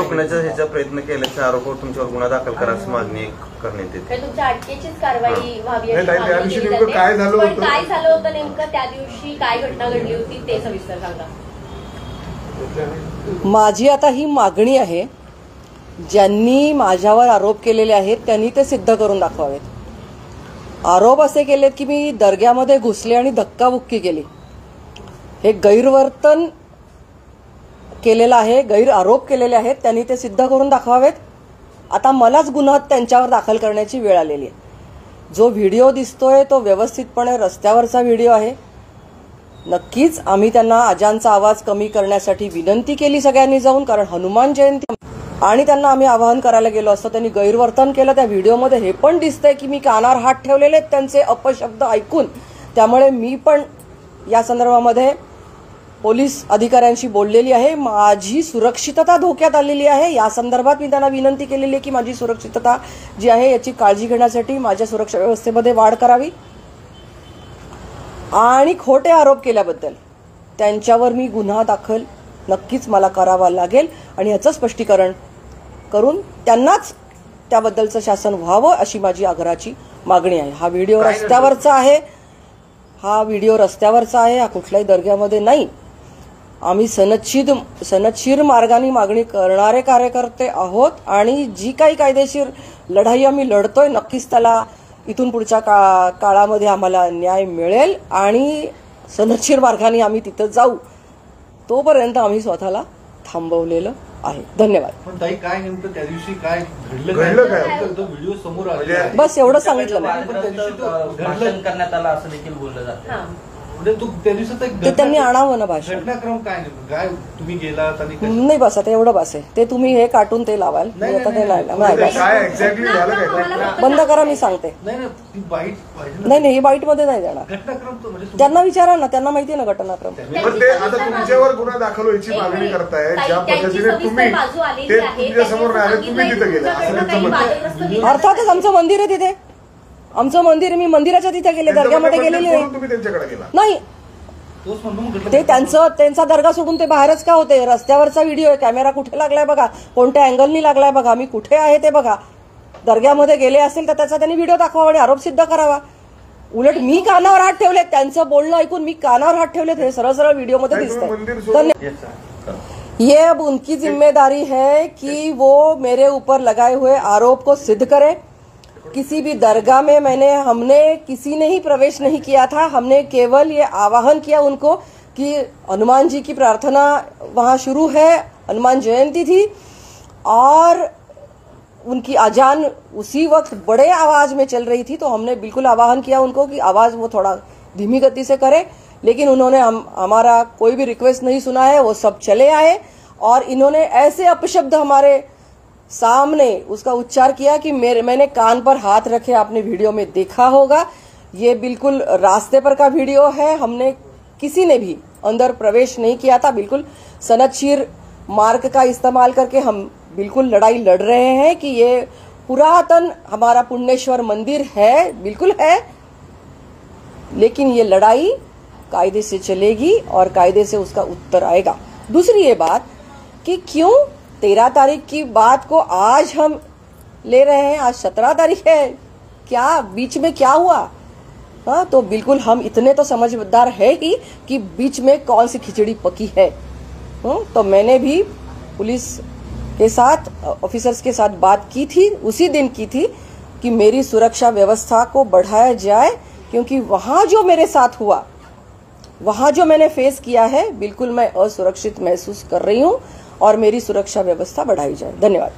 रोखण्याचा ह्याचा प्रयत्न केल्याचा आरोपावर तुमच्यावर गुन्हा दाखल करायची मागणी करण्यात येते. तुमच्या अटकेचीच कारवाई व्हावी काय झालं होतं, काय झालं होतं नेमकं त्या दिवशी, काय घटना घडली होती ते सविस्तर सांगा. माझी आता ही मागणी आहे, ज्यांनी माझ्यावर आरोप केलेले आहेत त्यांनी ते सिद्ध करून दाखवावेत. आरोप असे केलेत की मी दर्ग्यामध्ये घुसले आणि धक्काबुक्की केली, हे गैरवर्तन केलेलं आहे, गैर आरोप केलेले आहेत, त्यांनी ते सिद्ध करून दाखवावेत. आता मलाच गुन्हा त्यांच्यावर दाखल करण्याची वेळ आलेली आहे. जो व्हिडिओ दिसतोय तो व्यवस्थितपणे रस्त्यावरचा व्हिडिओ आहे. नक्कीच आम्ही त्यांना अजानचा आवाज कमी करण्यासाठी विनंती केली सगळ्यांनी जाऊन, कारण हनुमान जयंती आणि त्यांना आम्ही आवाहन करायला गेलो असतो, त्यांनी गैरवर्तन केलं. त्या व्हिडिओमध्ये हे पण दिसतंय की मी कानावर हात ठेवलेले आहेत त्यांचे अपशब्द ऐकून. त्यामुळे मी पण या संदर्भामध्ये पोलीस अधिकाऱ्यांशी बोललेली आहे. माझी सुरक्षितता धोक्यात आलेली आहे. या संदर्भात मी त्यांना विनंती केलेली आहे की माझी सुरक्षितता जी आहे याची काळजी घेण्यासाठी माझ्या सुरक्षा व्यवस्थेमध्ये वाढ करावी. आणि खोटे आरोप केल्याबद्दल त्यांच्यावर मी गुन्हा दाखल नक्कीच मला करावा लागेल आणि याचं स्पष्टीकरण करून त्यांनाच त्याबद्दलचं शासन व्हावं अशी माझी आग्रहाची मागणी आहे. हा व्हिडिओ रस्त्यावरचा आहे, हा कुठल्याही दर्ग्यामध्ये नाही. आम्ही सनदशीर मार्गाने मागणी करणारे कार्यकर्ते आहोत आणि जी काही कायदेशीर लढाई आम्ही लढतोय नक्कीच त्याला इथून पुढच्या काळामध्ये आम्हाला न्याय मिळेल आणि सनदशीर मार्गाने आम्ही तिथं जाऊ. तोपर्यंत आम्ही स्वतःला थांबवलेलं आहे. धन्यवाद. पण ताई काय नेमकं त्या दिवशी काय घडलं काय तो व्हिडिओ समोर आला, बस एवढं सांगितलं. भाषण करण्यात आलं असं देखील बोललं जातं. म्हणजे तू त्या दिवसात ते त्यांनी आणावं ना भाषण. घटनाक्रम काय नेमकं काय तुम्ही गेलात आणि नाही, बस आता एवढं बस आहे. ते तुम्ही हे काटून ते लावाल, आता ते बंद करा. मी सांगते नाही, ही बाईट मध्ये नाही जाणार. त्यांना विचारा ना, त्यांना माहिती आहे ना घटनाक्रम. आता तुमच्यावर गुन्हा दाखल व्हायची मागणी करताय, ज्या पद्धतीने तुम्ही ते तुमच्यासमोर आले, तुम्ही तिथे गेले. अर्थातच आमचं मंदिर आहे तिथे, आमचं मंदिर, मी मंदिराच्या तिथे गेले, दर्ग्यामध्ये गेलेली नाही. ते त्यांचा दर्गा सोडून ते बाहेरच का होते. रस्त्यावरचा व्हिडिओ आहे, कॅमेरा कुठे लागलाय बघा, कोणत्या अँगलनी लागलाय बघा, मी कुठे आहे ते बघा. दर्ग्यामध्ये गेले असेल तर त्याचा त्यांनी व्हिडिओ दाखवावा आणि आरोप सिद्ध करावा. उलट मी कानावर हात ठेवले, त्यांचं बोलणं ऐकून मी कानावर हात ठेवले, हे सरळ सरळ व्हिडिओमध्ये दिसतंय. ये अब उनकी जिम्मेदारी है कि वो मेरे ऊपर लगाए हुए आरोप को सिद्ध करे. किसी भी दरगाह में हमने किसी ने ही प्रवेश नहीं किया था. हमने केवल ये आवाहन किया उनको कि हनुमान जी की प्रार्थना वहां शुरू है, हनुमान जयंती थी और उनकी अजान उसी वक्त बड़े आवाज में चल रही थी, तो हमने बिल्कुल आवाहन किया उनको कि आवाज वो थोड़ा धीमी गति से करे. लेकिन उन्होंने हमारा कोई भी रिक्वेस्ट नहीं सुना है, वो सब चले आए और इन्होंने ऐसे अपशब्द हमारे सामने उसका उच्चार किया कि मैंने कान पर हाथ रखे, आपने वीडियो में देखा होगा. ये बिल्कुल रास्ते पर का वीडियो है, हमने किसी ने भी अंदर प्रवेश नहीं किया था. बिल्कुल सनदशीर मार्ग का इस्तेमाल करके हम बिल्कुल लड़ाई लड़ रहे हैं कि ये पुरातन हमारा पुण्येश्वर मंदिर है, बिल्कुल है, लेकिन ये लड़ाई कायदे से चलेगी और कायदे से उसका उत्तर आएगा. दूसरी ये बात कि क्यों 13 तारीख की बात को आज हम ले रहे हैं, आज 17 तारीख है, क्या बीच में क्या हुआ? हाँ, तो बिल्कुल हम इतने तो समझदार है ही कि बीच में कौन सी खिचड़ी पकी है. तो मैंने भी पुलिस के साथ, ऑफिसर्स के साथ बात की थी, उसी दिन की थी कि मेरी सुरक्षा व्यवस्था को बढ़ाया जाए, क्योंकि वहां जो मेरे साथ हुआ, वहां जो मैंने फेस किया है, बिल्कुल मैं असुरक्षित महसूस कर रही हूं और मेरी सुरक्षा व्यवस्था बढ़ाई जाए. धन्यवाद.